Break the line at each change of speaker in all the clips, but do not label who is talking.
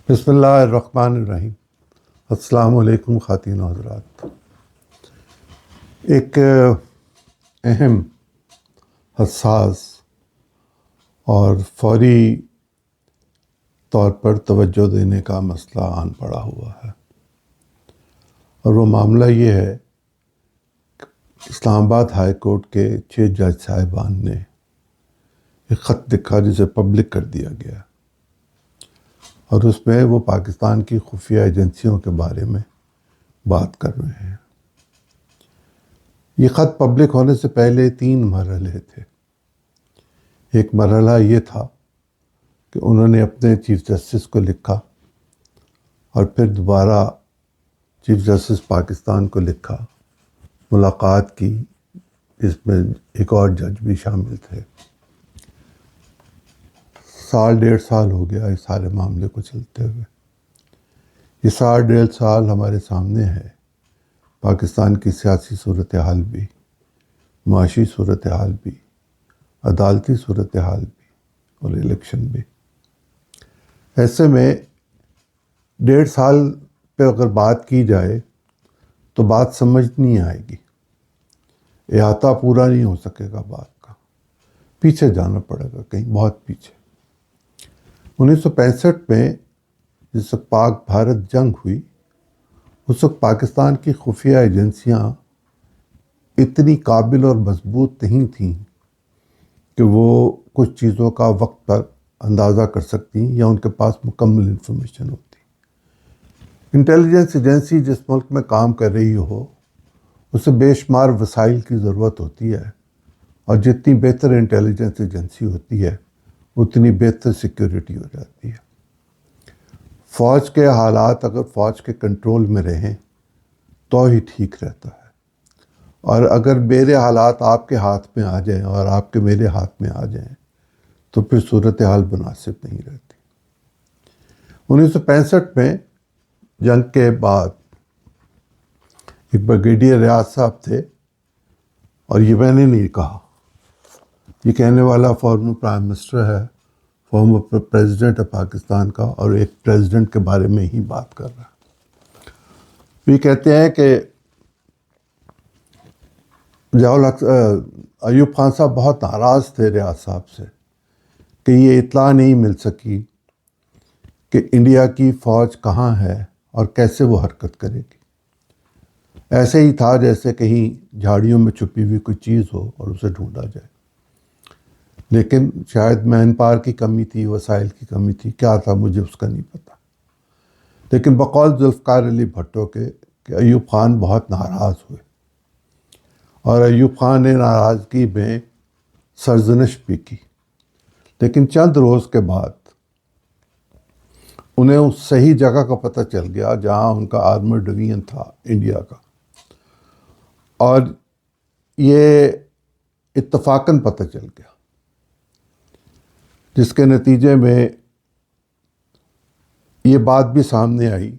بسم اللہ الرحمن الرحیم۔ السلام علیکم خواتین و حضرات۔ ایک اہم، حساس اور فوری طور پر توجہ دینے کا مسئلہ آن پڑا ہوا ہے، اور وہ معاملہ یہ ہے کہ اسلام آباد ہائی کورٹ کے 6 جج صاحبان نے ایک خط لکھا جسے پبلک کر دیا گیا، اور اس میں وہ پاکستان کی خفیہ ایجنسیوں کے بارے میں بات کر رہے ہیں۔ یہ خط پبلک ہونے سے پہلے 3 مرحلے تھے۔ ایک مرحلہ یہ تھا کہ انہوں نے اپنے چیف جسٹس کو لکھا، اور پھر دوبارہ چیف جسٹس پاکستان کو لکھا، ملاقات کی، جس میں ایک اور جج بھی شامل تھے۔ 1.5 سال ہو گیا اس سارے معاملے کو چلتے ہوئے۔ یہ 1.5 سال ہمارے سامنے ہے، پاکستان کی سیاسی صورتحال بھی، معاشی صورتحال بھی، عدالتی صورتحال بھی، اور الیکشن بھی۔ ایسے میں 1.5 سال پہ اگر بات کی جائے تو بات سمجھ نہیں آئے گی، احاطہ پورا نہیں ہو سکے گا بات کا، پیچھے جانا پڑے گا، کہیں بہت پیچھے۔ 1965 میں جس وقت پاک بھارت جنگ ہوئی، اس وقت پاکستان کی خفیہ ایجنسیاں اتنی قابل اور مضبوط نہیں تھیں کہ وہ کچھ چیزوں کا وقت پر اندازہ کر سکتی یا ان کے پاس مکمل انفارمیشن ہوتی۔ انٹیلیجنس ایجنسی جس ملک میں کام کر رہی ہو، اسے بے شمار وسائل کی ضرورت ہوتی ہے، اور جتنی بہتر انٹیلیجنس ایجنسی ہوتی ہے اتنی بہتر سیکیورٹی ہو جاتی ہے۔ فوج کے حالات اگر فوج کے کنٹرول میں رہیں تو ہی ٹھیک رہتا ہے، اور اگر میرے حالات آپ کے ہاتھ میں آ جائیں اور آپ کے میرے ہاتھ میں آ جائیں تو پھر صورتحال مناسب نہیں رہتی۔ 1965 میں جنگ کے بعد ایک بریگیڈیئر ریاض صاحب تھے، اور یہ میں نے نہیں کہا، یہ کہنے والا فارمر پرائم منسٹر ہے، فارمر پریزیڈنٹ ہے پاکستان کا، اور ایک پریزیڈنٹ کے بارے میں ہی بات کر رہا ہے۔ یہ کہتے ہیں کہ ایوب خان صاحب بہت ناراض تھے ریاض صاحب سے کہ یہ اطلاع نہیں مل سکی کہ انڈیا کی فوج کہاں ہے اور کیسے وہ حرکت کرے گی۔ ایسے ہی تھا جیسے کہیں جھاڑیوں میں چھپی ہوئی کوئی چیز ہو اور اسے ڈھونڈا جائے، لیکن شاید مین پاور کی کمی تھی، وسائل کی کمی تھی، کیا تھا مجھے اس کا نہیں پتا۔ لیکن بقول ذوالفقار علی بھٹو کے کہ ایوب خان بہت ناراض ہوئے، اور ایوب خان نے ناراضگی میں سرزنش بھی کی، لیکن چند روز کے بعد انہیں اس صحیح جگہ کا پتہ چل گیا جہاں ان کا آرمر ڈویژن تھا انڈیا کا، اور یہ اتفاقاً پتہ چل گیا، جس کے نتیجے میں یہ بات بھی سامنے آئی۔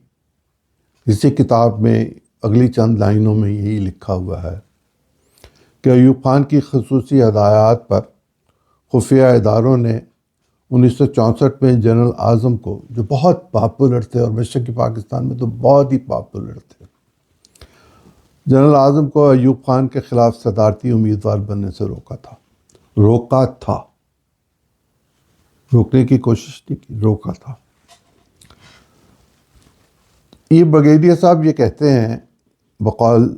اسی کتاب میں اگلی چند لائنوں میں یہی لکھا ہوا ہے کہ ایوب خان کی خصوصی ہدایات پر خفیہ اداروں نے 1964 میں جنرل اعظم کو، جو بہت پاپولر تھے اور مشرقی پاکستان میں تو بہت ہی پاپولر تھے، جنرل اعظم کو ایوب خان کے خلاف صدارتی امیدوار بننے سے روکا تھا، روکنے کی کوشش نہیں کی، روکا تھا۔ یہ بریگیڈیئر صاحب یہ کہتے ہیں بقول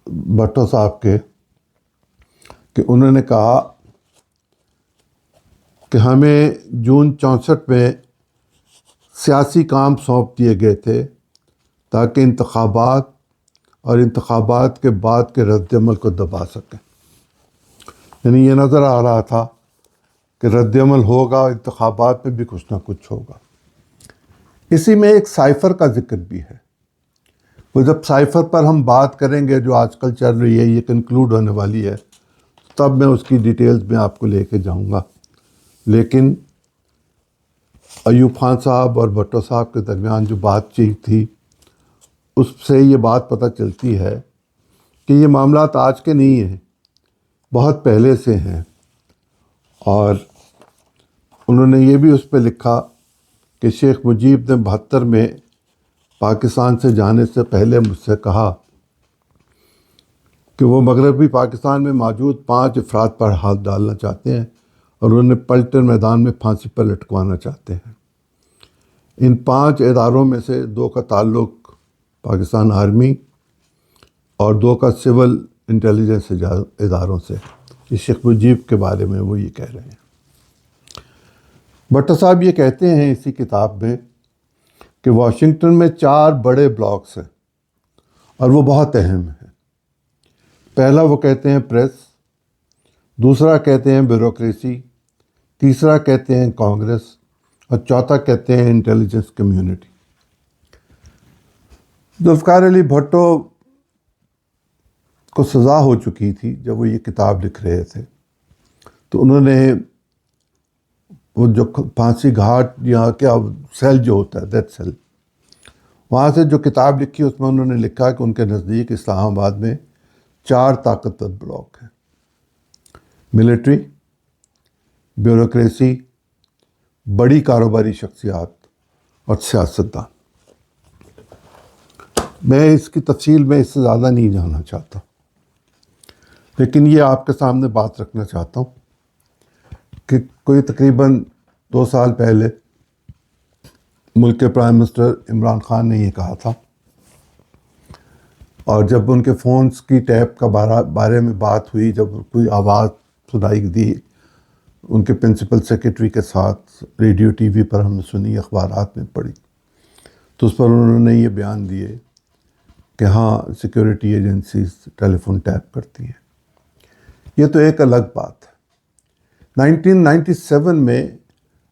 بھٹو صاحب کے کہ انہوں نے کہا کہ ہمیں جون 64 میں سیاسی کام سونپ دیے گئے تھے تاکہ انتخابات اور انتخابات کے بعد کے رد عمل کو دبا سکیں۔ یعنی یہ نظر آ رہا تھا کہ رد عمل ہوگا، انتخابات میں بھی کچھ نہ کچھ ہوگا۔ اسی میں ایک سائفر کا ذکر بھی ہے۔ وہ جب سائفر پر ہم بات کریں گے جو آج کل چل رہی ہے، یہ کنکلوڈ ہونے والی ہے، تب میں اس کی ڈیٹیلز میں آپ کو لے کے جاؤں گا۔ لیکن ایوب خان صاحب اور بھٹو صاحب کے درمیان جو بات چیت تھی، اس سے یہ بات پتہ چلتی ہے کہ یہ معاملات آج کے نہیں ہیں، بہت پہلے سے ہیں۔ اور انہوں نے یہ بھی اس پہ لکھا کہ شیخ مجیب نے 72 میں پاکستان سے جانے سے پہلے مجھ سے کہا کہ وہ مغربی پاکستان میں موجود 5 افراد پر ہاتھ ڈالنا چاہتے ہیں اور انہیں پلٹن میدان میں پھانسی پر لٹکوانا چاہتے ہیں۔ ان 5 اداروں میں سے 2 کا تعلق پاکستان آرمی اور 2 کا سول انٹیلیجنس اداروں سے۔ یہ شیخ مجیب کے بارے میں وہ یہ کہہ رہے ہیں۔ بھٹو صاحب یہ کہتے ہیں اسی کتاب میں کہ واشنگٹن میں 4 بڑے بلاکس ہیں اور وہ بہت اہم ہیں۔ پہلا وہ کہتے ہیں پریس، دوسرا کہتے ہیں بیوروکریسی، تیسرا کہتے ہیں کانگریس اور چوتھا کہتے ہیں انٹیلیجنس کمیونٹی۔ ذوالفقار علی بھٹو کو سزا ہو چکی تھی جب وہ یہ کتاب لکھ رہے تھے، تو انہوں نے وہ جو پھانسی گھاٹ یا کیا سیل جو ہوتا ہے ڈیتھ سیل، وہاں سے جو کتاب لکھی اس میں انہوں نے لکھا کہ ان کے نزدیک اسلام آباد میں 4 طاقتور بلاک ہیں: ملٹری، بیوروکریسی، بڑی کاروباری شخصیات اور سیاستدان۔ میں اس کی تفصیل میں اس سے زیادہ نہیں جانا چاہتا، لیکن یہ آپ کے سامنے بات رکھنا چاہتا ہوں کہ کوئی تقریباً 2 سال پہلے ملک کے پرائم منسٹر عمران خان نے یہ کہا تھا، اور جب ان کے فونز کی ٹیپ کا بارے میں بات ہوئی، جب کوئی آواز سنائی دی ان کے پرنسپل سیکرٹری کے ساتھ، ریڈیو ٹی وی پر ہم نے سنی، اخبارات میں پڑھی، تو اس پر انہوں نے یہ بیان دیے کہ ہاں سیکورٹی ایجنسیز ٹیلی فون ٹیپ کرتی ہیں۔ یہ تو ایک الگ بات ہے۔ 1997 میں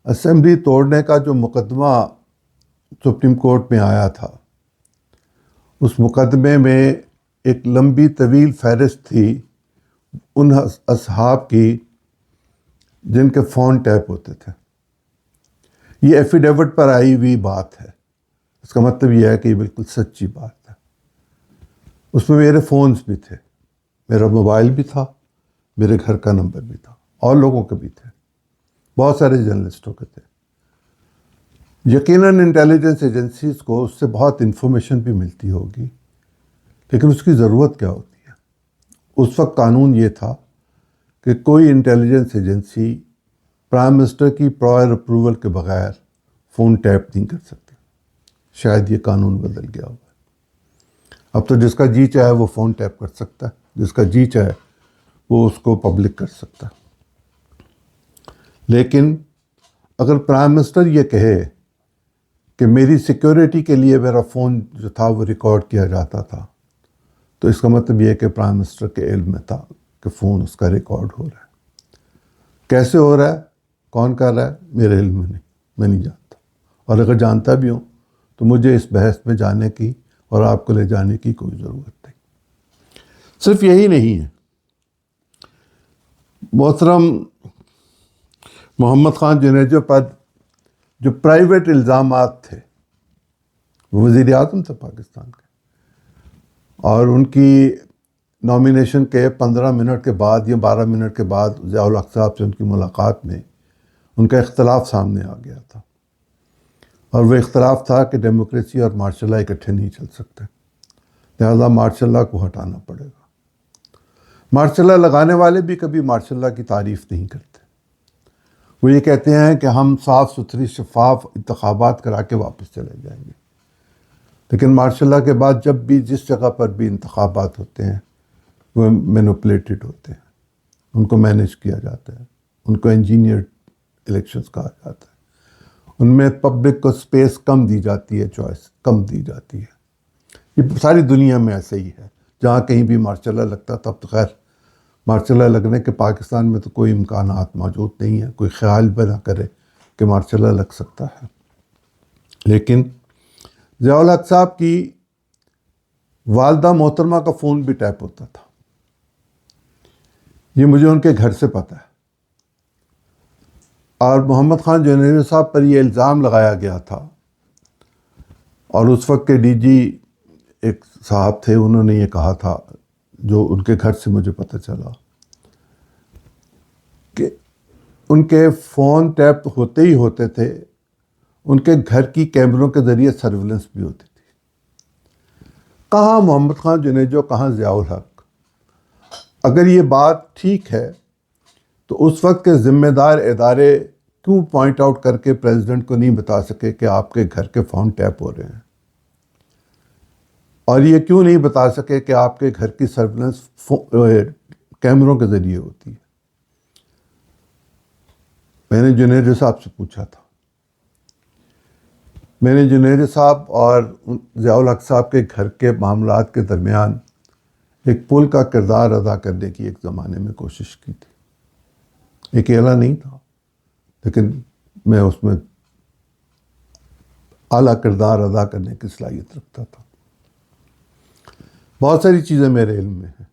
اسمبلی توڑنے کا جو مقدمہ سپریم کورٹ میں آیا تھا، اس مقدمے میں ایک لمبی طویل فہرست تھی ان اصحاب کی جن کے فون ٹیپ ہوتے تھے۔ یہ ایفیڈیوٹ پر آئی ہوئی بات ہے، اس کا مطلب یہ ہے کہ یہ بالکل سچی بات ہے۔ اس میں میرے فونز بھی تھے، میرا موبائل بھی تھا، میرے گھر کا نمبر بھی تھا، اور لوگوں کے بھی تھے، بہت سارے جرنلسٹوں کے تھے۔ یقیناً انٹیلیجنس ایجنسیز کو اس سے بہت انفارمیشن بھی ملتی ہوگی، لیکن اس کی ضرورت کیا ہوتی ہے؟ اس وقت قانون یہ تھا کہ کوئی انٹیلیجنس ایجنسی پرائم منسٹر کی پرائر اپروول کے بغیر فون ٹیپ نہیں کر سکتی۔ شاید یہ قانون بدل گیا ہوا ہے، اب تو جس کا جی چاہے وہ فون ٹیپ کر سکتا ہے، جس کا جی چاہے وہ اس کو پبلک کر سکتا ہے۔ لیکن اگر پرائم منسٹر یہ کہے کہ میری سیکیورٹی کے لیے میرا فون جو تھا وہ ریکارڈ کیا جاتا تھا، تو اس کا مطلب یہ ہے کہ پرائم منسٹر کے علم میں تھا کہ فون اس کا ریکارڈ ہو رہا ہے۔ کیسے ہو رہا ہے، کون کر رہا ہے، میرے علم میں نہیں، میں نہیں جانتا، اور اگر جانتا بھی ہوں تو مجھے اس بحث میں جانے کی اور آپ کو لے جانے کی کوئی ضرورت نہیں۔ صرف یہی نہیں ہے، محترم محمد خان جنیجو پر جو پرائیویٹ الزامات تھے، وہ وزیر اعظم تھے پاکستان کے، اور ان کی نامینیشن کے 15 منٹ کے بعد یا 12 منٹ کے بعد ضیاء الحق صاحب سے ان کی ملاقات میں ان کا اختلاف سامنے آ گیا تھا، اور وہ اختلاف تھا کہ ڈیموکریسی اور مارشاء اللہ اکٹھے نہیں چل سکتے، لہذا مارشاء اللہ کو ہٹانا پڑے گا۔ مارشاء اللہ لگانے والے بھی کبھی مارشاء اللہ کی تعریف نہیں کرتے، وہ یہ کہتے ہیں کہ ہم صاف ستھری شفاف انتخابات کرا کے واپس چلے جائیں گے، لیکن مارشاء اللہ کے بعد جب بھی جس جگہ پر بھی انتخابات ہوتے ہیں وہ مینوپولیٹڈ ہوتے ہیں، ان کو مینیج کیا جاتا ہے، ان کو انجینئرڈ الیکشنز کہا جاتا ہے، ان میں پبلک کو سپیس کم دی جاتی ہے، چوائس کم دی جاتی ہے۔ یہ ساری دنیا میں ایسے ہی ہے، جہاں کہیں بھی مارشاء اللہ لگتا تب تو خیر، مارشاء اللہ لگنے کے پاکستان میں تو کوئی امکانات موجود نہیں ہیں، کوئی خیال بھی نہ کرے کہ مارشاء اللہ لگ سکتا ہے۔ لیکن ضیاء الحق صاحب کی والدہ محترمہ کا فون بھی ٹیپ ہوتا تھا، یہ مجھے ان کے گھر سے پتہ ہے، اور محمد خان جنیجو صاحب پر یہ الزام لگایا گیا تھا، اور اس وقت کے ڈی جی ایک صاحب تھے، انہوں نے یہ کہا تھا، جو ان کے گھر سے مجھے پتہ چلا، کہ ان کے فون ٹیپ ہوتے ہی ہوتے تھے، ان کے گھر کی کیمروں کے ذریعے سرویلنس بھی ہوتی تھی. کہاں محمد خان جنیجو، کہاں ضیاء الحق؟ اگر یہ بات ٹھیک ہے تو اس وقت کے ذمہ دار ادارے کیوں پوائنٹ آؤٹ کر کے پریزیڈنٹ کو نہیں بتا سکے کہ آپ کے گھر کے فون ٹیپ ہو رہے ہیں؟ اور یہ کیوں نہیں بتا سکے کہ آپ کے گھر کی سرویلنس کیمروں کے ذریعے ہوتی ہے؟ میں نے جنیجو صاحب سے پوچھا تھا. میں نے جنیجو صاحب اور ضیاء الحق صاحب کے گھر کے معاملات کے درمیان ایک پل کا کردار ادا کرنے کی ایک زمانے میں کوشش کی تھی. اکیلا نہیں تھا، لیکن میں اس میں اعلیٰ کردار ادا کرنے کی صلاحیت رکھتا تھا. بہت ساری چیزیں میرے علم میں ہیں.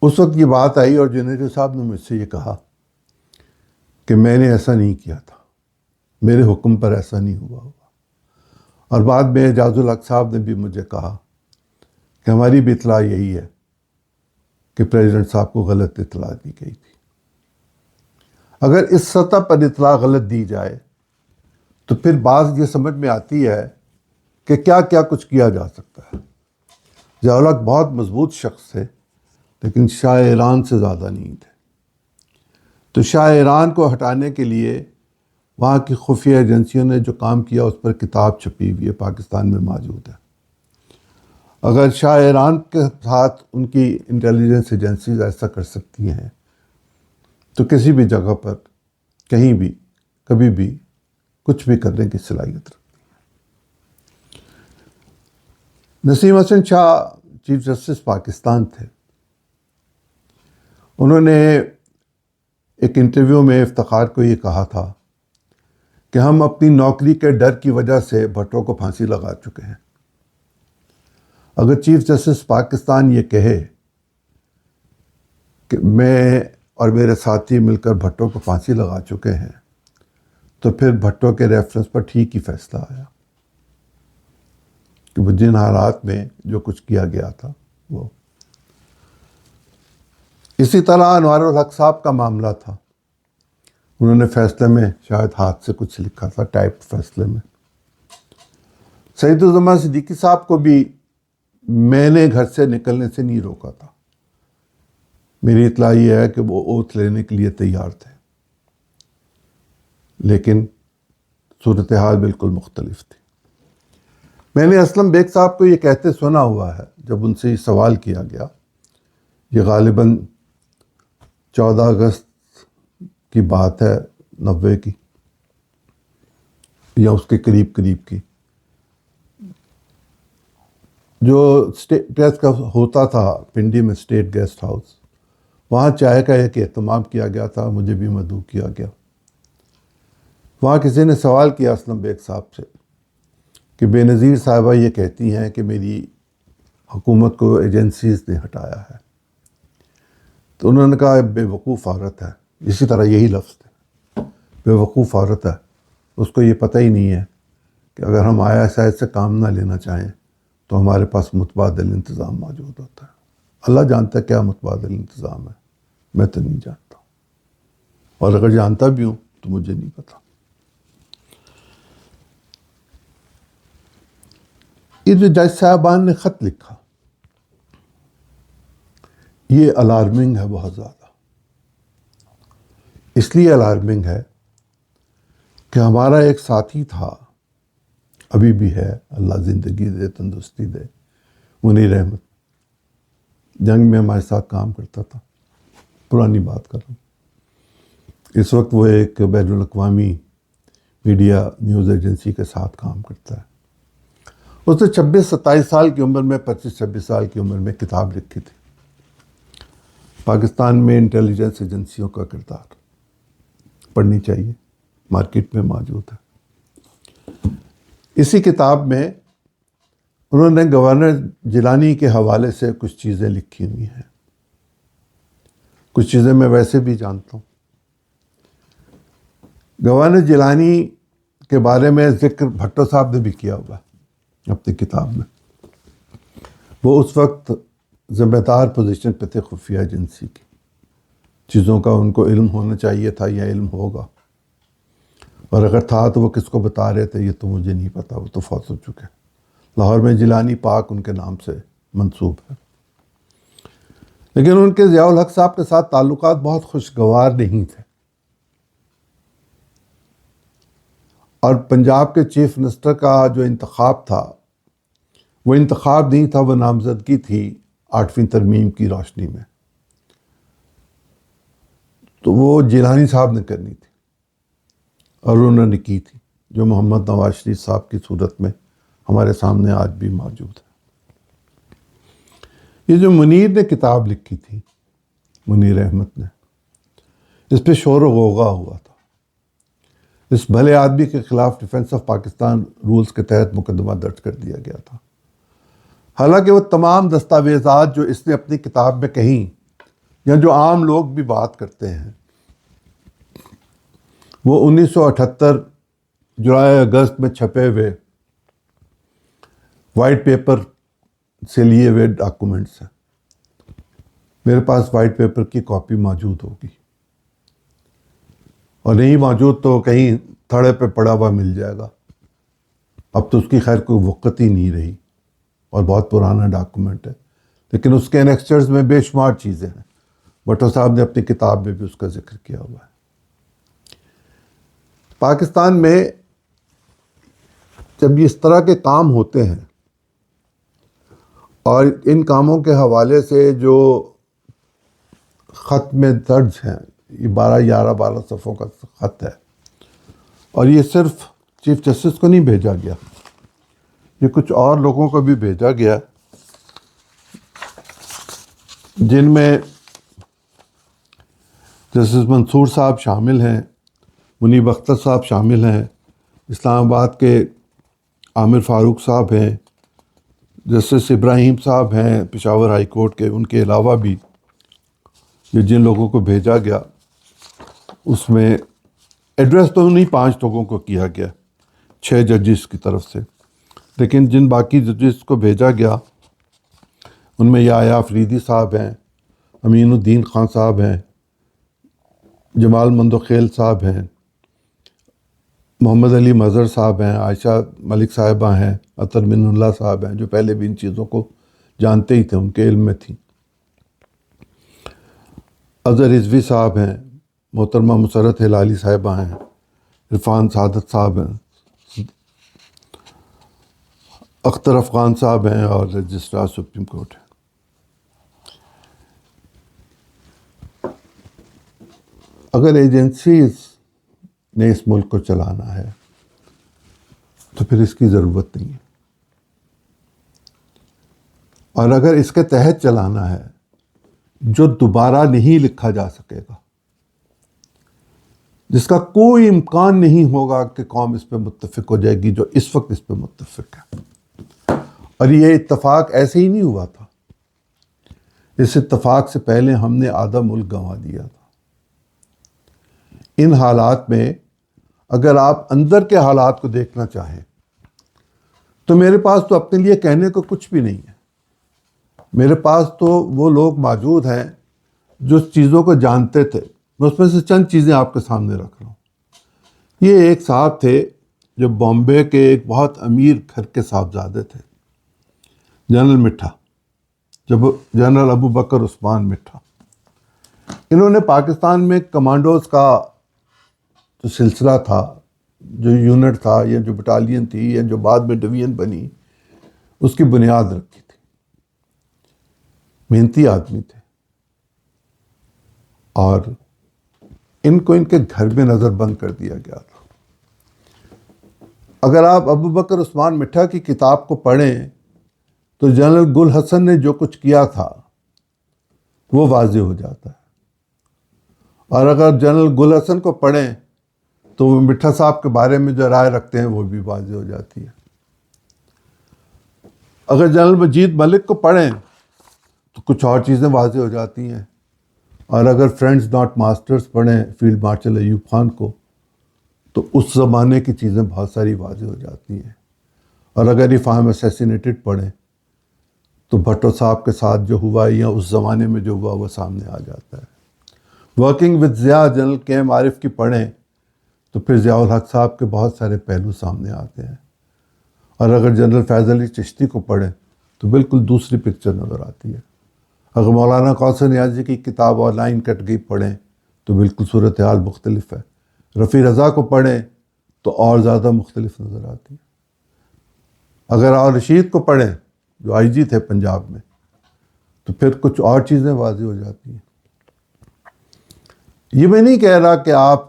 اس وقت یہ بات آئی اور جنیجو صاحب نے مجھ سے یہ کہا کہ میں نے ایسا نہیں کیا تھا، میرے حکم پر ایسا نہیں ہوا ہوگا. اور بعد میں اعجاز الحق صاحب نے بھی مجھے کہا کہ ہماری بھی اطلاع یہی ہے کہ پریزیڈنٹ صاحب کو غلط اطلاع دی گئی تھی. اگر اس سطح پر اطلاع غلط دی جائے تو پھر بعض یہ سمجھ میں آتی ہے کہ کیا کیا کچھ کیا جا سکتا ہے. ضیاء الحق بہت مضبوط شخص تھے، لیکن شاہ ایران سے زیادہ نہیں تھے. تو شاہ ایران کو ہٹانے کے لیے وہاں کی خفیہ ایجنسیوں نے جو کام کیا اس پر کتاب چھپی ہوئی ہے، پاکستان میں موجود ہے. اگر شاہ ایران کے ساتھ ان کی انٹیلیجنس ایجنسیز ایسا کر سکتی ہیں تو کسی بھی جگہ پر کہیں بھی کبھی بھی کچھ بھی کرنے کی صلاحیت رکھتی ہیں. نسیم حسن شاہ چیف جسٹس پاکستان تھے. انہوں نے ایک انٹرویو میں افتخار کو یہ کہا تھا کہ ہم اپنی نوکری کے ڈر کی وجہ سے بھٹو کو پھانسی لگا چکے ہیں. اگر چیف جسٹس پاکستان یہ کہے کہ میں اور میرے ساتھی مل کر بھٹو کو پھانسی لگا چکے ہیں تو پھر بھٹو کے ریفرنس پر ٹھیک ہی فیصلہ آیا کہ وہ جن حالات میں جو کچھ کیا گیا تھا وہ. اسی طرح انوار الحق صاحب کا معاملہ تھا. انہوں نے فیصلے میں شاید ہاتھ سے کچھ لکھا تھا، ٹائپ فیصلے میں. سعید الزمان صدیقی صاحب کو بھی میں نے گھر سے نکلنے سے نہیں روکا تھا. میری اطلاع یہ ہے کہ وہ اوتھ لینے کے لیے تیار تھے، لیکن صورتحال بالکل مختلف تھی. میں نے اسلم بیگ صاحب کو یہ کہتے سنا ہوا ہے جب ان سے یہ سوال کیا گیا، یہ غالباً 14 اگست کی بات ہے 90 کی یا اس کے قریب کی، جو اسٹیٹ پریس کا ہوتا تھا پنڈی میں اسٹیٹ گیسٹ ہاؤس، وہاں چائے کا ایک اہتمام کیا گیا تھا، مجھے بھی مدعو کیا گیا. وہاں کسی نے سوال کیا اسلم بیگ صاحب سے کہ بے نظیر صاحبہ یہ کہتی ہیں کہ میری حکومت کو ایجنسیز نے ہٹایا ہے. تو انہوں نے کہا بے وقوف عورت ہے. اسی طرح یہی لفظ تھے، بے وقوف عورت ہے، اس کو یہ پتہ ہی نہیں ہے کہ اگر ہم آیا شاید سے کام نہ لینا چاہیں تو ہمارے پاس متبادل انتظام موجود ہوتا ہے. اللہ جانتا ہے کیا متبادل انتظام ہے، میں تو نہیں جانتا، اور اگر جانتا بھی ہوں تو مجھے نہیں پتا. یہ جو جج صاحبان نے خط لکھا یہ الارمنگ ہے، بہت زیادہ. اس لیے الارمنگ ہے کہ ہمارا ایک ساتھی تھا، ابھی بھی ہے، اللہ زندگی دے تندرستی دے، منیر احمد، جنگ میں ہمارے ساتھ کام کرتا تھا. پرانی بات کر رہا ہوں. اس وقت وہ ایک بین الاقوامی میڈیا نیوز ایجنسی کے ساتھ کام کرتا ہے. اس نے 26-27 سال کی عمر میں 25-26 سال کی عمر میں کتاب لکھی تھی، پاکستان میں انٹیلیجنس ایجنسیوں کا کردار. پڑھنی چاہیے، مارکیٹ میں موجود ہے. اسی کتاب میں انہوں نے گورنر جیلانی کے حوالے سے کچھ چیزیں لکھی ہوئی ہیں. کچھ چیزیں میں ویسے بھی جانتا ہوں. گورنر جیلانی کے بارے میں ذکر بھٹو صاحب نے بھی کیا ہوا اپنی کتاب میں. وہ اس وقت ذمہ دار پوزیشن پہ تھے خفیہ ایجنسی کی. چیزوں کا ان کو علم ہونا چاہیے تھا یا علم ہوگا. اور اگر تھا تو وہ کس کو بتا رہے تھے یہ تو مجھے نہیں پتا، وہ تو فوت ہو چکے۔ لاہور میں جیلانی پاک ان کے نام سے منسوب ہے۔ لیکن ان کے ضیاء الحق صاحب کے ساتھ تعلقات بہت خوشگوار نہیں تھے، اور پنجاب کے چیف منسٹر کا جو انتخاب تھا وہ انتخاب نہیں تھا، وہ نامزدگی تھی 8ویں ترمیم کی روشنی میں، تو وہ جیلانی صاحب نے کرنی تھی اور انہوں نے کی تھی، جو محمد نواز شریف صاحب کی صورت میں ہمارے سامنے آج بھی موجود ہے۔ یہ جو منیر نے کتاب لکھی تھی، منیر احمد نے، اس پہ شور و غوغا ہوا تھا، اس بھلے آدمی کے خلاف ڈیفنس آف پاکستان رولز کے تحت مقدمہ درج کر دیا گیا تھا۔ حالانکہ وہ تمام دستاویزات جو اس نے اپنی کتاب میں کہیں یا جو عام لوگ بھی بات کرتے ہیں، وہ 1978 جولائی اگست میں چھپے ہوئے وائٹ پیپر سے لیے ہوئے ڈاکومنٹس ہیں۔ میرے پاس وائٹ پیپر کی کاپی موجود ہوگی، اور نہیں موجود تو کہیں تھڑے پہ پڑا ہوا مل جائے گا۔ اب تو اس کی خیر کوئی وقت ہی نہیں رہی اور بہت پرانا ڈاکومنٹ ہے، لیکن اس کے انیکسچرز میں بے شمار چیزیں ہیں۔ بھٹو صاحب نے اپنی کتاب میں بھی اس کا ذکر کیا ہوا ہے۔ پاکستان میں جب اس طرح کے کام ہوتے ہیں اور ان کاموں کے حوالے سے جو خط میں درج ہیں، یہ 12 صفحوں کا خط ہے، اور یہ صرف چیف جسٹس کو نہیں بھیجا گیا، یہ کچھ اور لوگوں کو بھی بھیجا گیا، جن میں جسٹس منصور صاحب شامل ہیں، منیب اختر صاحب شامل ہیں، اسلام آباد کے عامر فاروق صاحب ہیں، جسٹس ابراہیم صاحب ہیں پشاور ہائی کورٹ کے۔ ان کے علاوہ بھی یہ جن لوگوں کو بھیجا گیا، اس میں ایڈریس تو انہیں 5 لوگوں کو کیا گیا، 6 ججز کی طرف سے، لیکن جن باقی ججز کو بھیجا گیا ان میں یحییٰ فریدی صاحب ہیں، امین الدین خان صاحب ہیں، جمال مندوخیل صاحب ہیں، محمد علی مظہر صاحب ہیں، عائشہ ملک صاحبہ ہیں، عطر من اللہ صاحب ہیں، جو پہلے بھی ان چیزوں کو جانتے ہی تھے، ان کے علم میں تھیں، اظہر رضوی صاحب ہیں، محترمہ مسرت ہلالی صاحبہ ہیں، عرفان سعادت صاحب ہیں، اختر افغان صاحب ہیں، اور رجسٹرار سپریم کورٹ ہیں۔ اگر ایجنسیز نے اس ملک کو چلانا ہے تو پھر اس کی ضرورت نہیں ہے، اور اگر اس کے تحت چلانا ہے جو دوبارہ نہیں لکھا جا سکے گا، جس کا کوئی امکان نہیں ہوگا کہ قوم اس پہ متفق ہو جائے گی جو اس وقت اس پہ متفق ہے، اور یہ اتفاق ایسے ہی نہیں ہوا تھا، اس اتفاق سے پہلے ہم نے آدھا ملک گنوا دیا تھا۔ ان حالات میں اگر آپ اندر کے حالات کو دیکھنا چاہیں تو میرے پاس تو اپنے لیے کہنے کو کچھ بھی نہیں ہے۔ میرے پاس تو وہ لوگ موجود ہیں جو اس چیزوں کو جانتے تھے، میں اس میں سے چند چیزیں آپ کے سامنے رکھ رہا ہوں۔ یہ ایک صاحب تھے جو بامبے کے ایک بہت امیر گھر کے صاحبزادے تھے، جنرل مٹھا، جنرل ابو بکر عثمان مٹھا۔ انہوں نے پاکستان میں کمانڈوز کا جو سلسلہ تھا، جو یونٹ تھا یا جو بٹالین تھی یا جو بعد میں ڈویژن بنی، اس کی بنیاد رکھی تھی۔ محنتی آدمی تھے، اور ان کو ان کے گھر میں نظر بند کر دیا گیا تھا۔ اگر آپ ابو بکر عثمان مٹھا کی کتاب کو پڑھیں تو جنرل گل حسن نے جو کچھ کیا تھا وہ واضح ہو جاتا ہے، اور اگر جنرل گل حسن کو پڑھیں تو وہ مٹھا صاحب کے بارے میں جو رائے رکھتے ہیں وہ بھی واضح ہو جاتی ہے۔ اگر جنرل مجید ملک کو پڑھیں تو کچھ اور چیزیں واضح ہو جاتی ہیں، اور اگر فرینڈز ناٹ ماسٹرز پڑھیں فیلڈ مارشل ایوب خان کو تو اس زمانے کی چیزیں بہت ساری واضح ہو جاتی ہیں، اور اگر اف آئی ایم اسیسینیٹڈ پڑھیں تو بھٹو صاحب کے ساتھ جو ہوا یا اس زمانے میں جو ہوا وہ سامنے آ جاتا ہے۔ ورکنگ وتھ ضیاء جنرل کے ایم عارف کی پڑھیں تو پھر ضیاء الحق صاحب کے بہت سارے پہلو سامنے آتے ہیں، اور اگر جنرل فیض علی چشتی کو پڑھیں تو بالکل دوسری پکچر نظر آتی ہے۔ اگر مولانا کوثر نیازی کی کتاب اور لائن کٹ گئی پڑھیں تو بالکل صورتحال مختلف ہے۔ رفیع رضا کو پڑھیں تو اور زیادہ مختلف نظر آتی ہے۔ اگر اور رشید کو پڑھیں جو آئی جی تھے پنجاب میں تو پھر کچھ اور چیزیں واضح ہو جاتی ہیں۔ یہ میں نہیں کہہ رہا کہ آپ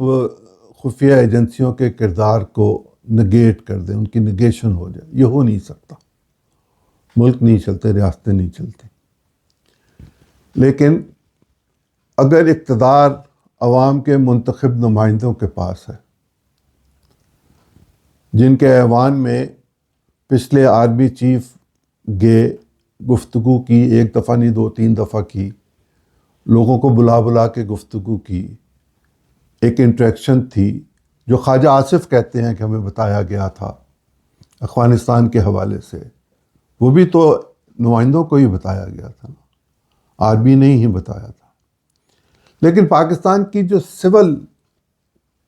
خفیہ ایجنسیوں کے کردار کو نگیٹ کر دیں، ان کی نگیشن ہو جائے، یہ ہو نہیں سکتا۔ ملک نہیں چلتے، ریاستیں نہیں چلتی۔ لیکن اگر اقتدار عوام کے منتخب نمائندوں کے پاس ہے، جن کے ایوان میں پچھلے آرمی چیف گئے، گفتگو کی، ایک دفعہ نہیں 2-3 دفعہ کی، لوگوں کو بلا بلا کے گفتگو کی، ایک انٹریکشن تھی جو خواجہ آصف کہتے ہیں کہ ہمیں بتایا گیا تھا افغانستان کے حوالے سے، وہ بھی تو نمائندوں کو ہی بتایا گیا تھا نا، آرمی نے ہی بتایا تھا۔ لیکن پاکستان کی جو سول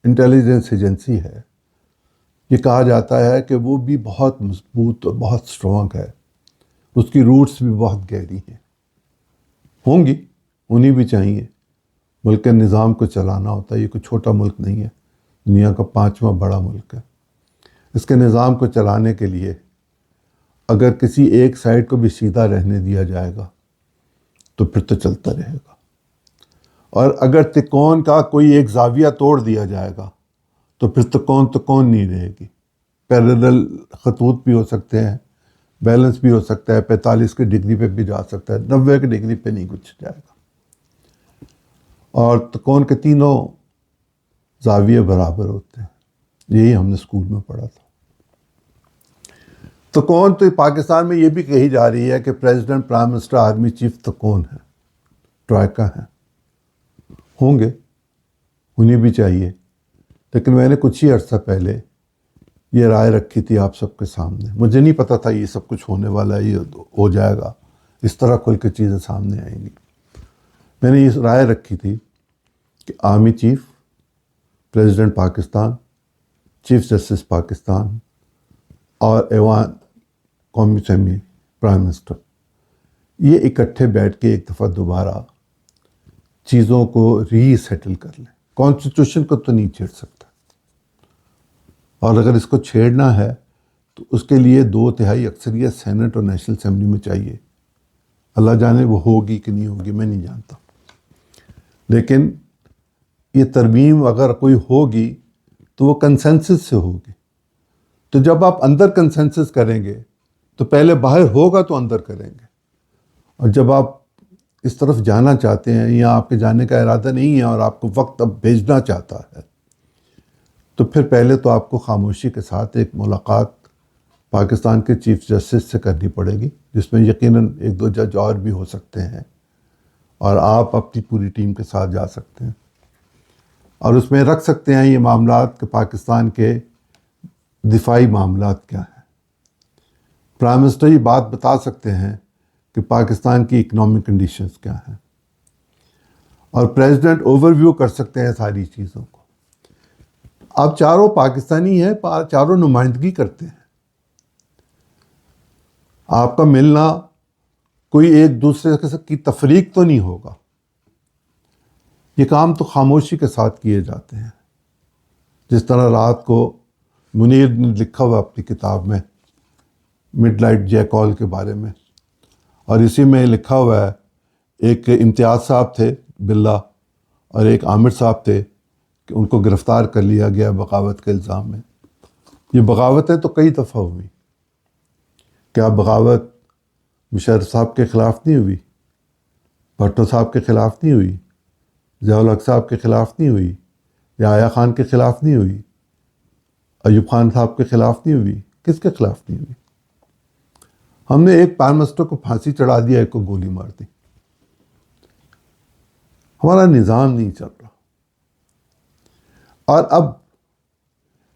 انٹیلیجنس ایجنسی ہے، یہ کہا جاتا ہے کہ وہ بھی بہت مضبوط اور بہت سٹرونگ ہے، اس کی روٹس بھی بہت گہری ہیں، ہوں گی، ہونی بھی چاہیے۔ ملک کے نظام کو چلانا ہوتا ہے، یہ کوئی چھوٹا ملک نہیں ہے، دنیا کا 5واں بڑا ملک ہے۔ اس کے نظام کو چلانے کے لیے اگر کسی ایک سائڈ کو بھی سیدھا رہنے دیا جائے گا تو پھر تو چلتا رہے گا، اور اگر تکون کا کوئی ایک زاویہ توڑ دیا جائے گا تو پھر تکون نہیں رہے گی۔ پیرالل خطوط بھی ہو سکتے ہیں، بیلنس بھی ہو سکتا ہے، 45 کی ڈگری پہ بھی جا سکتا ہے، 90 کی ڈگری پہ نہیں کچھ جائے گا، اور تکون کے تینوں زاویے برابر ہوتے ہیں۔ یہی ہم نے اسکول میں پڑھا تھا۔ تکون تو پاکستان میں یہ بھی کہی جا رہی ہے کہ president, prime minister, army chief تکون ہے، ٹرائیکا ہیں، ہوں گے، ہونی بھی چاہیے۔ لیکن میں نے کچھ ہی عرصہ پہلے یہ رائے رکھی تھی آپ سب کے سامنے، مجھے نہیں پتا تھا یہ سب کچھ ہونے والا ہے، یہ ہو جائے گا، اس طرح کھل کے چیزیں سامنے آئیں گی۔ میں نے یہ رائے رکھی تھی کہ army chief, president Pakistan, chief justice Pakistan اور ایوان قومی اسمبلی، پرائم منسٹر، یہ اکٹھے بیٹھ کے ایک دفعہ دوبارہ چیزوں کو ری سیٹل کر لیں۔ کانسٹیٹیوشن کو تو نہیں چھیڑ سکتا، اور اگر اس کو چھیڑنا ہے تو اس کے لیے 2/3 اکثریت سینٹ اور نیشنل اسمبلی میں چاہیے۔ اللہ جانے وہ ہوگی کہ نہیں ہوگی، میں نہیں جانتا، لیکن یہ ترمیم اگر کوئی ہوگی تو وہ کنسنسس سے ہوگی۔ تو جب آپ اندر کنسنسس کریں گے تو پہلے باہر ہوگا تو اندر کریں گے، اور جب آپ اس طرف جانا چاہتے ہیں یا آپ کے جانے کا ارادہ نہیں ہے اور آپ کو وقت اب بھیجنا چاہتا ہے تو پھر پہلے تو آپ کو خاموشی کے ساتھ ایک ملاقات پاکستان کے چیف جسٹس سے کرنی پڑے گی، جس میں یقیناً 1-2 جج اور بھی ہو سکتے ہیں، اور آپ اپنی پوری ٹیم کے ساتھ جا سکتے ہیں، اور اس میں رکھ سکتے ہیں یہ معاملات کہ پاکستان کے دفاعی معاملات کیا ہیں۔ پرائم منسٹر یہ بات بتا سکتے ہیں کہ پاکستان کی اکنامک کنڈیشنز کیا ہیں، اور پریزیڈنٹ اوور ویو کر سکتے ہیں ساری چیزوں کو۔ آپ چاروں پاکستانی ہیں، چاروں نمائندگی کرتے ہیں، آپ کا ملنا کوئی ایک دوسرے کی تفریق تو نہیں ہوگا، یہ کام تو خاموشی کے ساتھ کیے جاتے ہیں۔ جس طرح رات کو منیر نے لکھا ہوا اپنی کتاب میں مڈ نائٹ جیکال کے بارے میں، اور اسی میں لکھا ہوا ہے ایک امتیاز صاحب تھے باللہ اور ایک عامر صاحب تھے کہ ان کو گرفتار کر لیا گیا بغاوت کے الزام میں۔ یہ بغاوتیں تو کئی دفعہ ہوئی، کیا بغاوت مشرف صاحب کے خلاف نہیں ہوئی، بھٹو صاحب کے خلاف نہیں ہوئی، ضیاء الحق صاحب کے خلاف نہیں ہوئی، یا آیا خان کے خلاف نہیں ہوئی، ایوب خان صاحب کے خلاف نہیں ہوئی، کس کے خلاف نہیں ہوئی؟ ہم نے ایک پرائم منسٹر کو پھانسی چڑھا دیا، ایک کو گولی مار دی۔ ہمارا نظام نہیں چل رہا، اور اب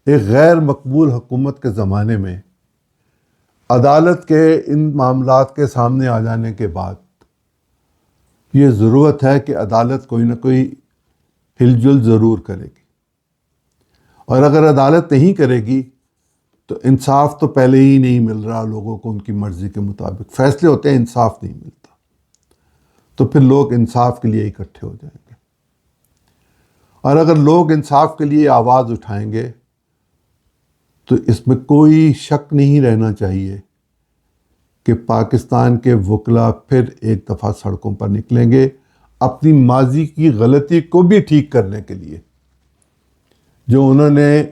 ایک غیر مقبول حکومت کے زمانے میں عدالت کے ان معاملات کے سامنے آ جانے کے بعد یہ ضرورت ہے کہ عدالت کوئی نہ کوئی ہل جل ضرور کرے گی، اور اگر عدالت نہیں کرے گی تو انصاف تو پہلے ہی نہیں مل رہا لوگوں کو ان کی مرضی کے مطابق، فیصلے ہوتے ہیں، انصاف نہیں ملتا، تو پھر لوگ انصاف کے لیے اکٹھے ہو جائیں گے۔ اور اگر لوگ انصاف کے لیے آواز اٹھائیں گے تو اس میں کوئی شک نہیں رہنا چاہیے کہ پاکستان کے وکلا پھر ایک دفعہ سڑکوں پر نکلیں گے اپنی ماضی کی غلطی کو بھی ٹھیک کرنے کے لیے۔ جو انہوں نے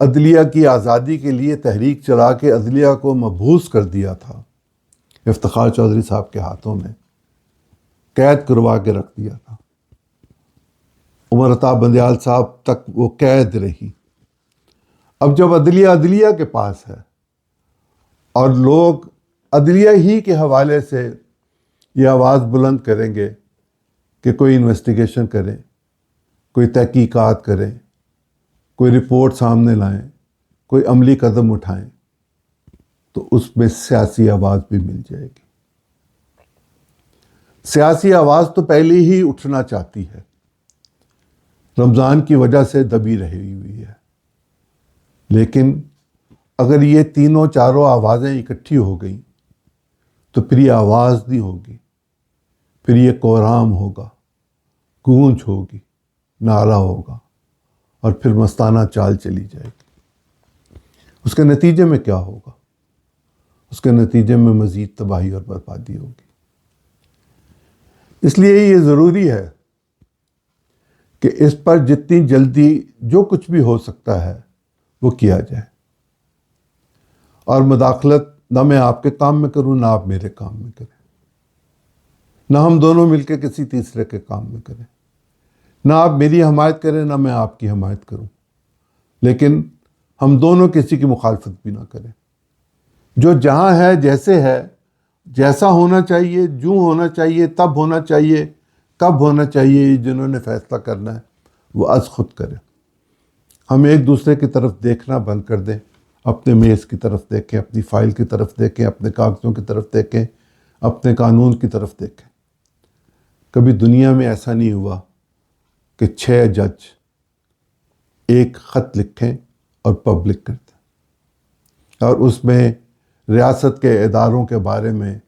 عدلیہ کی آزادی کے لیے تحریک چلا کے عدلیہ کو مبہوس کر دیا تھا، افتخار چودھری صاحب کے ہاتھوں میں قید کروا کے رکھ دیا تھا، عمر عطا بندیال صاحب تک وہ قید رہی۔ اب جب عدلیہ کے پاس ہے اور لوگ عدلیہ ہی کے حوالے سے یہ آواز بلند کریں گے کہ کوئی انویسٹیگیشن کریں، کوئی تحقیقات کریں، کوئی رپورٹ سامنے لائیں، کوئی عملی قدم اٹھائیں، تو اس میں سیاسی آواز بھی مل جائے گی۔ سیاسی آواز تو پہلے ہی اٹھنا چاہتی ہے، رمضان کی وجہ سے دبی رہی ہوئی ہے، لیکن اگر یہ تینوں چاروں آوازیں اکٹھی ہو گئیں تو پھر یہ آواز نہیں ہوگی، پھر یہ کوہرام ہوگا، گونج ہوگی، نعرہ ہوگا، اور پھر مستانہ چال چلی جائے گی۔ اس کے نتیجے میں کیا ہوگا؟ اس کے نتیجے میں مزید تباہی اور بربادی ہوگی۔ اس لیے یہ ضروری ہے کہ اس پر جتنی جلدی جو کچھ بھی ہو سکتا ہے وہ کیا جائے، اور مداخلت نہ میں آپ کے کام میں کروں نہ آپ میرے کام میں کریں، نہ ہم دونوں مل کے کسی تیسرے کے کام میں کریں، نہ آپ میری حمایت کریں نہ میں آپ کی حمایت کروں، لیکن ہم دونوں کسی کی مخالفت بھی نہ کریں۔ جو جہاں ہے، جیسے ہے، جیسا ہونا چاہیے، جو ہونا چاہیے، تب ہونا چاہیے، کب ہونا چاہیے، جنہوں نے فیصلہ کرنا ہے وہ از خود کریں۔ ہم ایک دوسرے کی طرف دیکھنا بند کر دیں، اپنے میز کی طرف دیکھیں، اپنی فائل کی طرف دیکھیں، اپنے کاغذوں کی طرف دیکھیں، اپنے قانون کی طرف دیکھیں۔ کبھی دنیا میں ایسا نہیں ہوا کہ 6 جج ایک خط لکھیں اور پبلک کر دیں اور اس میں ریاست کے اداروں کے بارے میں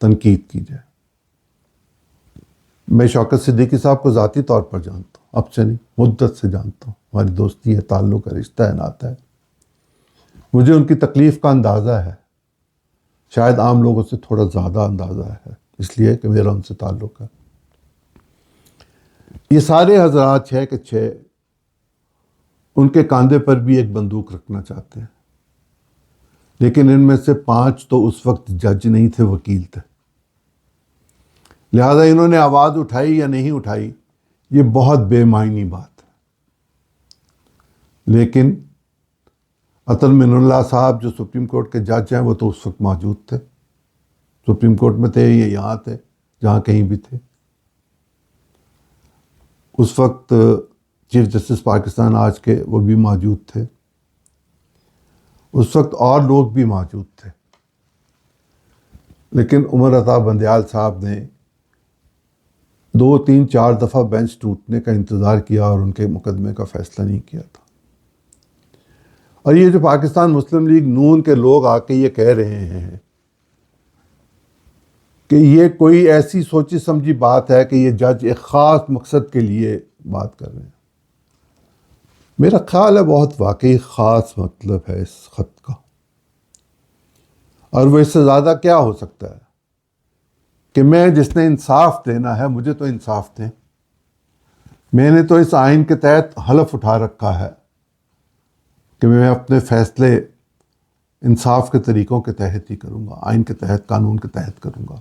تنقید کی جائے۔ میں شوکت صدیقی صاحب کو ذاتی طور پر جانتا ہوں، اب سے نہیں، مدت سے جانتا ہوں، ہماری دوستی ہے، تعلق ہے، رشتہ ہے، ناطہ ہے۔ مجھے ان کی تکلیف کا اندازہ ہے، شاید عام لوگوں سے تھوڑا زیادہ اندازہ ہے، اس لیے کہ میرا ان سے تعلق ہے۔ یہ سارے حضرات 6 کے 6 ان کے کاندھے پر بھی ایک بندوق رکھنا چاہتے ہیں، لیکن ان میں سے 5 تو اس وقت جج نہیں تھے، وکیل تھے، لہذا انہوں نے آواز اٹھائی یا نہیں اٹھائی یہ بہت بے معنی بات ہے۔ لیکن اطہر من اللہ صاحب جو سپریم کورٹ کے جج ہیں وہ تو اس وقت موجود تھے، سپریم کورٹ میں تھے، یہ یہاں تھے، جہاں کہیں بھی تھے۔ اس وقت چیف جسٹس پاکستان آج کے وہ بھی موجود تھے، اس وقت اور لوگ بھی موجود تھے، لیکن عمر عطا بندیال صاحب نے 2 3 4 دفعہ بینچ ٹوٹنے کا انتظار کیا اور ان کے مقدمے کا فیصلہ نہیں کیا تھا۔ اور یہ جو پاکستان مسلم لیگ نون کے لوگ آ کے یہ کہہ رہے ہیں کہ یہ کوئی ایسی سوچی سمجھی بات ہے کہ یہ جج ایک خاص مقصد کے لیے بات کر رہے ہیں، میرا خیال ہے بہت واقعی خاص مطلب ہے اس خط کا، اور وہ اس سے زیادہ کیا ہو سکتا ہے کہ میں جس نے انصاف دینا ہے مجھے تو انصاف دیں۔ میں نے تو اس آئین کے تحت حلف اٹھا رکھا ہے کہ میں اپنے فیصلے انصاف کے طریقوں کے تحت ہی کروں گا، آئین کے تحت، قانون کے تحت کروں گا،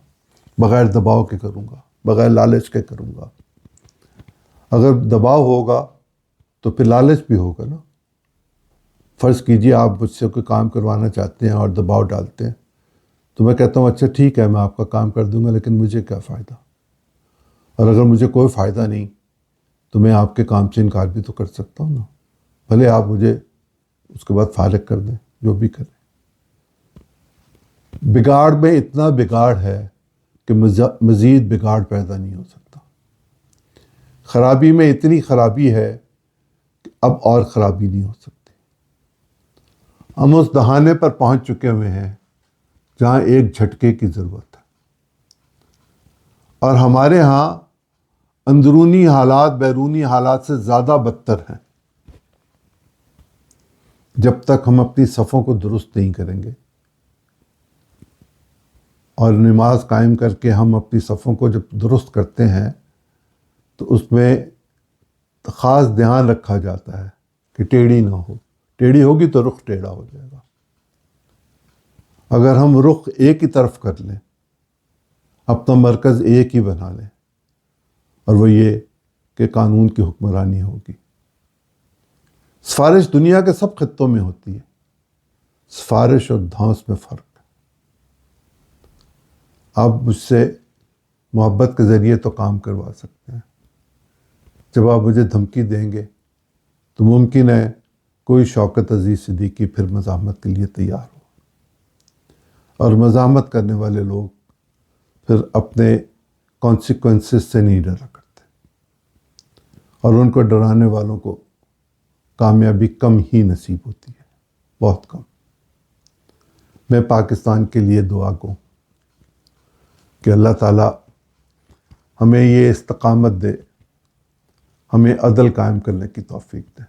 بغیر دباؤ کے کروں گا، بغیر لالچ کے کروں گا۔ اگر دباؤ ہوگا تو پھر لالچ بھی ہوگا نا۔ فرض کیجئے آپ مجھ سے کوئی کام کروانا چاہتے ہیں اور دباؤ ڈالتے ہیں، تو میں کہتا ہوں اچھا ٹھیک ہے میں آپ کا کام کر دوں گا، لیکن مجھے کیا فائدہ؟ اور اگر مجھے کوئی فائدہ نہیں تو میں آپ کے کام سے انکار بھی تو کر سکتا ہوں نا، بھلے آپ مجھے اس کے بعد فارغ کر دیں، جو بھی کریں۔ بگاڑ میں اتنا بگاڑ ہے کہ مزید بگاڑ پیدا نہیں ہو سکتا۔ خرابی میں اتنی خرابی ہے کہ اب اور خرابی نہیں ہو سکتی۔ ہم اس دہانے پر پہنچ چکے ہوئے ہیں جہاں ایک جھٹکے کی ضرورت ہے، اور ہمارے ہاں اندرونی حالات بیرونی حالات سے زیادہ بدتر ہیں۔ جب تک ہم اپنی صفوں کو درست نہیں کریں گے، اور نماز قائم کر کے ہم اپنی صفوں کو جب درست کرتے ہیں تو اس میں خاص دھیان رکھا جاتا ہے کہ ٹیڑھی نہ ہو، ٹیڑھی ہوگی تو رخ ٹیڑھا ہو جائے گا۔ اگر ہم رخ ایک ہی طرف کر لیں، اپنا مرکز ایک ہی بنا لیں، اور وہ یہ کہ قانون کی حکمرانی ہوگی۔ سفارش دنیا کے سب خطوں میں ہوتی ہے، سفارش اور دھونس میں فرق ہے۔ آپ مجھ سے محبت کے ذریعے تو کام کروا سکتے ہیں، جب آپ مجھے دھمکی دیں گے تو ممکن ہے کوئی شوکت عزیز صدیقی پھر مزاحمت کے لیے تیار ہو، اور مزاحمت کرنے والے لوگ پھر اپنے کانسیکوینسز سے نہیں ڈرا کرتے، اور ان کو ڈرانے والوں کو کامیابی کم ہی نصیب ہوتی ہے، بہت کم۔ میں پاکستان کے لیے دعا گو کہ اللہ تعالیٰ ہمیں یہ استقامت دے، ہمیں عدل قائم کرنے کی توفیق دے،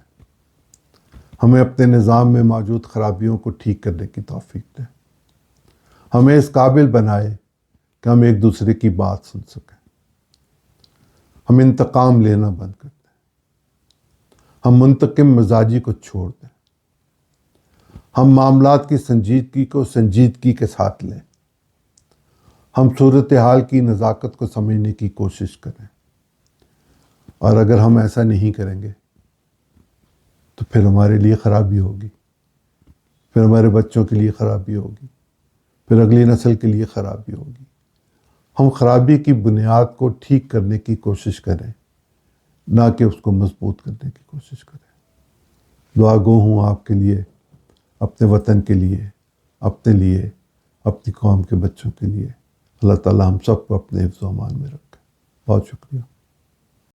ہمیں اپنے نظام میں موجود خرابیوں کو ٹھیک کرنے کی توفیق دے، ہمیں اس قابل بنائے کہ ہم ایک دوسرے کی بات سن سکیں، ہم انتقام لینا بند کر دیں، ہم منتقم مزاجی کو چھوڑ دیں، ہم معاملات کی سنجیدگی کو سنجیدگی کے ساتھ لیں، ہم صورتحال کی نزاکت کو سمجھنے کی کوشش کریں، اور اگر ہم ایسا نہیں کریں گے تو پھر ہمارے لیے خرابی ہوگی، پھر ہمارے بچوں کے لیے خرابی ہوگی، پھر اگلی نسل کے لیے خرابی ہوگی۔ ہم خرابی کی بنیاد کو ٹھیک کرنے کی کوشش کریں، نہ کہ اس کو مضبوط کرنے کی کوشش کریں۔ دعا گو ہوں آپ کے لیے، اپنے وطن کے لیے، اپنے لیے، اپنی قوم کے بچوں کے لیے۔ اللہ تعالیٰ ہم سب کو اپنے حفظ و امان میں رکھے۔ بہت شکریہ۔